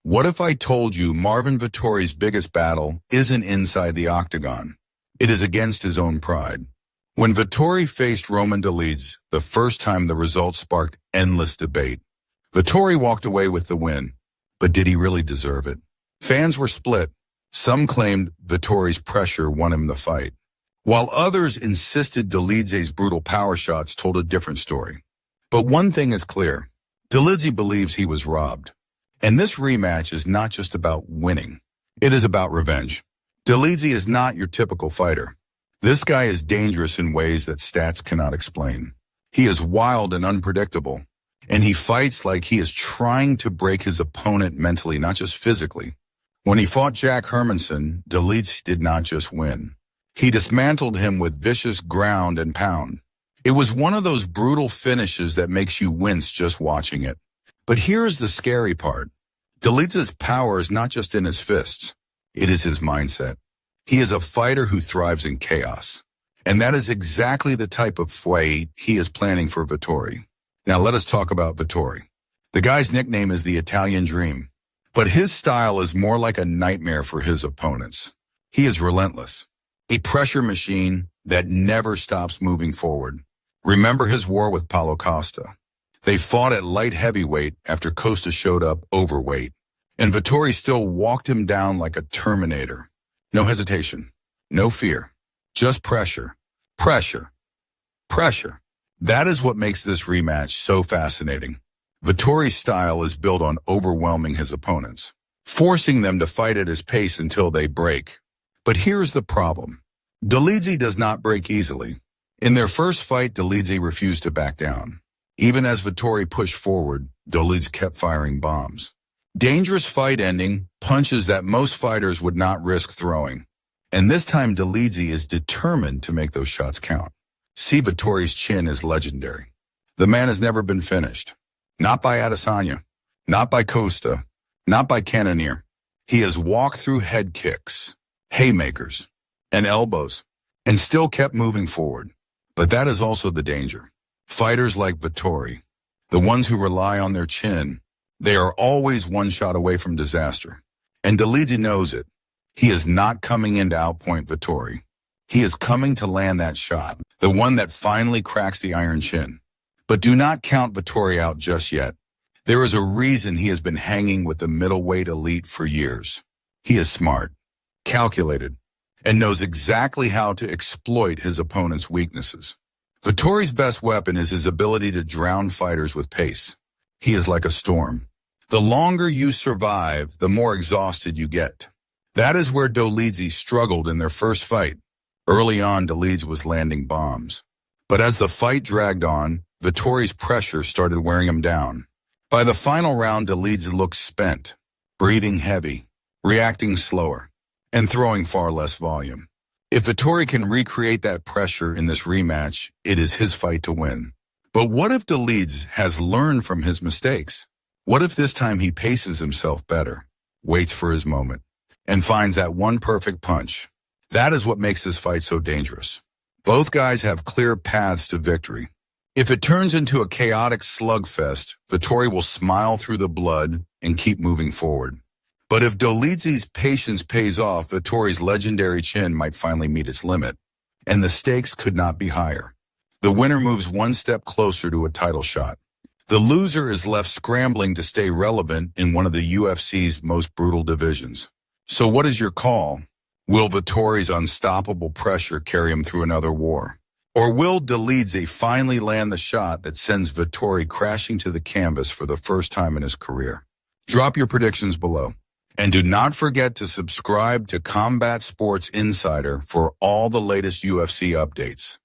What if I told you Marvin Vettori's biggest battle isn't inside the octagon? It is against his own pride. When Vettori faced Roman Dolidze, the first time the results sparked endless debate. Vettori walked away with the win, but did he really deserve it? Fans were split. Some claimed Vettori's pressure won him the fight, while others insisted Dolidze's brutal power shots told a different story. But one thing is clear. Dolidze believes he was robbed. And this rematch is not just about winning. It is about revenge. Dolidze is not your typical fighter. This guy is dangerous in ways that stats cannot explain. He is wild and unpredictable, and he fights like he is trying to break his opponent mentally, not just physically. When he fought Jack Hermanson, Dolidze did not just win. He dismantled him with vicious ground and pound. It was one of those brutal finishes that makes you wince just watching it. But here's the scary part. Dolidze's power is not just in his fists. It is his mindset. He is a fighter who thrives in chaos. And that is exactly the type of fight he is planning for Vettori. Now let us talk about Vettori. The guy's nickname is the Italian Dream. But his style is more like a nightmare for his opponents. He is relentless. A pressure machine that never stops moving forward. Remember his war with Paulo Costa. They fought at light heavyweight after Costa showed up overweight, and Vettori still walked him down like a Terminator. No hesitation, no fear, just pressure, pressure, pressure. That is what makes this rematch so fascinating. Vettori's style is built on overwhelming his opponents, forcing them to fight at his pace until they break. But here's the problem. Dolidze does not break easily. In their first fight, Dolidze refused to back down. Even as Vettori pushed forward, Dolidze kept firing bombs. Dangerous fight ending, punches that most fighters would not risk throwing. And this time Dolidze is determined to make those shots count. See, Vettori's chin is legendary. The man has never been finished. Not by Adesanya, not by Costa, not by Cannonier. He has walked through head kicks, haymakers, and elbows, and still kept moving forward. But that is also the danger. Fighters like Vettori, the ones who rely on their chin, they are always one shot away from disaster. And Dolidze knows it. He is not coming in to outpoint Vettori. He is coming to land that shot, the one that finally cracks the iron chin. But do not count Vettori out just yet. There is a reason he has been hanging with the middleweight elite for years. He is smart, calculated, and knows exactly how to exploit his opponent's weaknesses. Vettori's best weapon is his ability to drown fighters with pace. He is like a storm. The longer you survive, the more exhausted you get. That is where Dolidze struggled in their first fight. Early on, Dolidze was landing bombs. But as the fight dragged on, Vettori's pressure started wearing him down. By the final round, Dolidze looked spent, breathing heavy, reacting slower, and throwing far less volume. If Vettori can recreate that pressure in this rematch, it is his fight to win. But what if Dolidze has learned from his mistakes? What if this time he paces himself better, waits for his moment, and finds that one perfect punch? That is what makes this fight so dangerous. Both guys have clear paths to victory. If it turns into a chaotic slugfest, Vettori will smile through the blood and keep moving forward. But if Dolidze's patience pays off, Vettori's legendary chin might finally meet its limit, and the stakes could not be higher. The winner moves one step closer to a title shot. The loser is left scrambling to stay relevant in one of the UFC's most brutal divisions. So what is your call? Will Vettori's unstoppable pressure carry him through another war? Or will Dolidze finally land the shot that sends Vettori crashing to the canvas for the first time in his career? Drop your predictions below. And do not forget to subscribe to Combat Sports Insider for all the latest UFC updates.